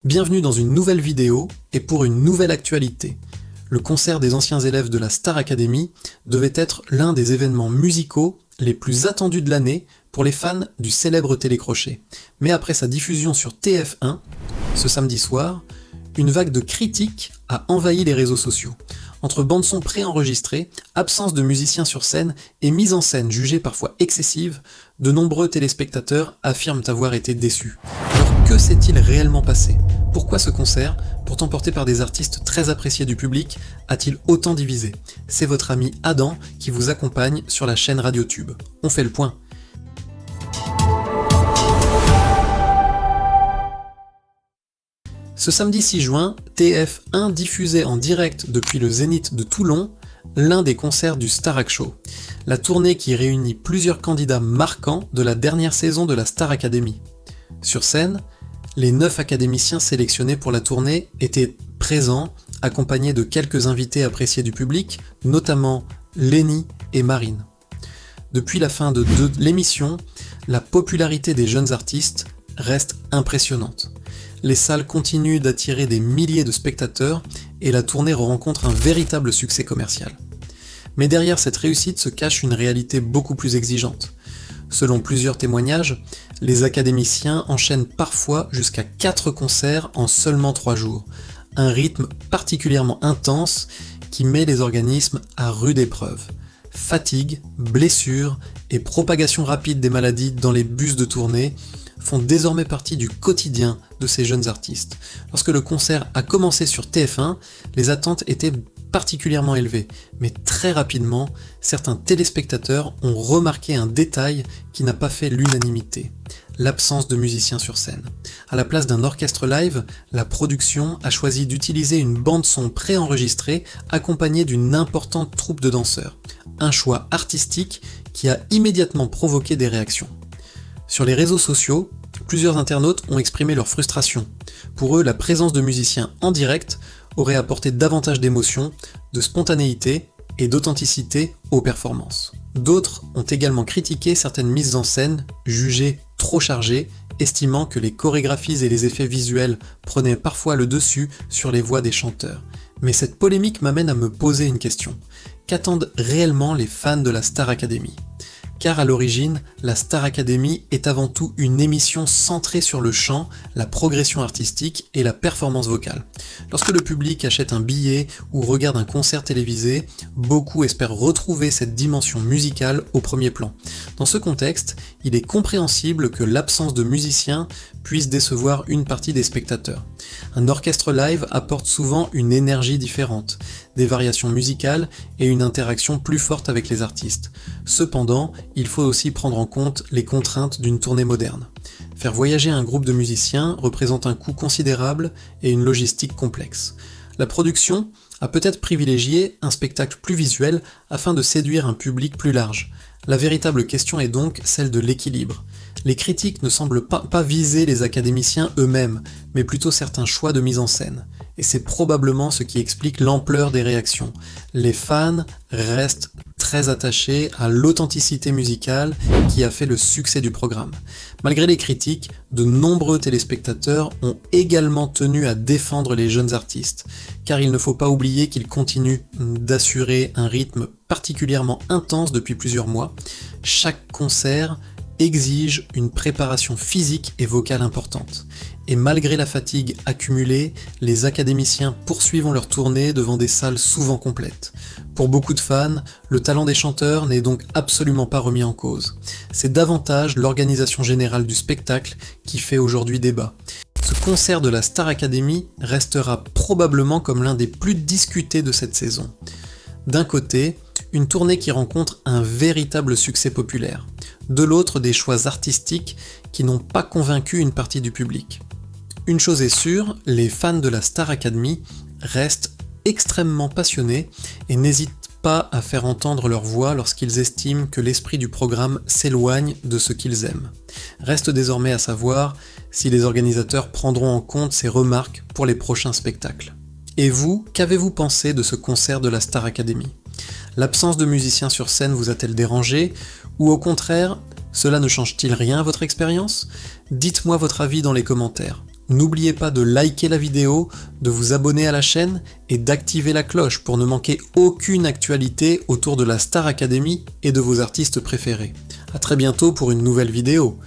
Bienvenue dans une nouvelle vidéo et pour une nouvelle actualité. Le concert des anciens élèves de la Star Academy devait être l'un des événements musicaux les plus attendus de l'année pour les fans du célèbre télécrochet. Mais après sa diffusion sur TF1, ce samedi soir, une vague de critiques a envahi les réseaux sociaux. Entre bande-son préenregistrée, absence de musiciens sur scène et mise en scène jugée parfois excessive, de nombreux téléspectateurs affirment avoir été déçus. Alors que s'est-il réellement passé ? Pourquoi ce concert, pourtant porté par des artistes très appréciés du public, a-t-il autant divisé ? C'est votre ami Adam qui vous accompagne sur la chaîne RadioTube. On fait le point. Ce samedi 6 juin, TF1 diffusait en direct depuis le Zénith de Toulon l'un des concerts du Starac Show, la tournée qui réunit plusieurs candidats marquants de la dernière saison de la Star Academy. Sur scène, les 9 académiciens sélectionnés pour la tournée étaient présents, accompagnés de quelques invités appréciés du public, notamment Lenny et Marine. Depuis la fin de l'émission, la popularité des jeunes artistes reste impressionnante. Les salles continuent d'attirer des milliers de spectateurs et la tournée rencontre un véritable succès commercial. Mais derrière cette réussite se cache une réalité beaucoup plus exigeante. Selon plusieurs témoignages, les académiciens enchaînent parfois jusqu'à 4 concerts en seulement 3 jours, un rythme particulièrement intense qui met les organismes à rude épreuve. Fatigue, blessures et propagation rapide des maladies dans les bus de tournée font désormais partie du quotidien de ces jeunes artistes. Lorsque le concert a commencé sur TF1, les attentes étaient particulièrement élevées, mais très rapidement, certains téléspectateurs ont remarqué un détail qui n'a pas fait l'unanimité: l'absence de musiciens sur scène. À la place d'un orchestre live, la production a choisi d'utiliser une bande-son préenregistrée accompagnée d'une importante troupe de danseurs. Un choix artistique qui a immédiatement provoqué des réactions. Sur les réseaux sociaux, plusieurs internautes ont exprimé leur frustration. Pour eux, la présence de musiciens en direct aurait apporté davantage d'émotion, de spontanéité et d'authenticité aux performances. D'autres ont également critiqué certaines mises en scène jugées trop chargées, estimant que les chorégraphies et les effets visuels prenaient parfois le dessus sur les voix des chanteurs. Mais cette polémique m'amène à me poser une question. Qu'attendent réellement les fans de la Star Academy ? Car à l'origine, la Star Academy est avant tout une émission centrée sur le chant, la progression artistique et la performance vocale. Lorsque le public achète un billet ou regarde un concert télévisé, beaucoup espèrent retrouver cette dimension musicale au premier plan. Dans ce contexte, il est compréhensible que l'absence de musiciens puisse décevoir une partie des spectateurs. Un orchestre live apporte souvent une énergie différente, des variations musicales et une interaction plus forte avec les artistes. Cependant, il faut aussi prendre en compte les contraintes d'une tournée moderne. Faire voyager un groupe de musiciens représente un coût considérable et une logistique complexe. La production a peut-être privilégié un spectacle plus visuel afin de séduire un public plus large. La véritable question est donc celle de l'équilibre. Les critiques ne semblent pas viser les académiciens eux-mêmes, mais plutôt certains choix de mise en scène. Et c'est probablement ce qui explique l'ampleur des réactions. Les fans restent très attachés à l'authenticité musicale qui a fait le succès du programme. Malgré les critiques, de nombreux téléspectateurs ont également tenu à défendre les jeunes artistes, car il ne faut pas oublier qu'ils continuent d'assurer un rythme particulièrement intense depuis plusieurs mois. Chaque concert exige une préparation physique et vocale importante. Et malgré la fatigue accumulée, les académiciens poursuivent leur tournée devant des salles souvent complètes. Pour beaucoup de fans, le talent des chanteurs n'est donc absolument pas remis en cause. C'est davantage l'organisation générale du spectacle qui fait aujourd'hui débat. Ce concert de la Star Academy restera probablement comme l'un des plus discutés de cette saison. D'un côté, une tournée qui rencontre un véritable succès populaire. De l'autre, des choix artistiques qui n'ont pas convaincu une partie du public. Une chose est sûre, les fans de la Star Academy restent extrêmement passionnés et n'hésitent pas à faire entendre leur voix lorsqu'ils estiment que l'esprit du programme s'éloigne de ce qu'ils aiment. Reste désormais à savoir si les organisateurs prendront en compte ces remarques pour les prochains spectacles. Et vous, qu'avez-vous pensé de ce concert de la Star Academy ? L'absence de musiciens sur scène vous a-t-elle dérangé ? Ou au contraire, cela ne change-t-il rien à votre expérience ? Dites-moi votre avis dans les commentaires. N'oubliez pas de liker la vidéo, de vous abonner à la chaîne et d'activer la cloche pour ne manquer aucune actualité autour de la Star Academy et de vos artistes préférés. A très bientôt pour une nouvelle vidéo.